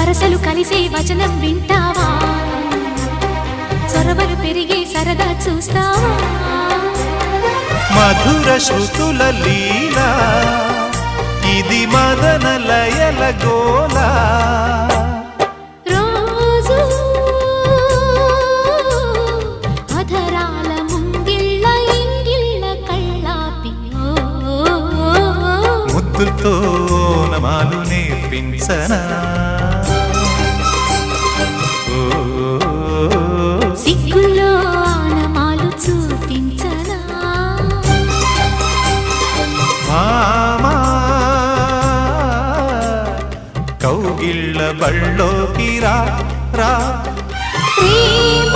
వరసలు కలిసే వచనం వింటావా చొరవలు పెరిగే సరదా చూస్తావా మధుర శృతుల లీలా ఇది మదన లయల గోలా రోజు అధరాల ముంగిళ్ళ ఇంగిళ్ళ కళ్ళాపి ముద్దుతో నమాలు నేర్పించనా సిగ్గుల్లో ఆనమాలు చూపించనా మామా కౌగిళ్ళ బళ్ళోకి రా రా ప్రేమ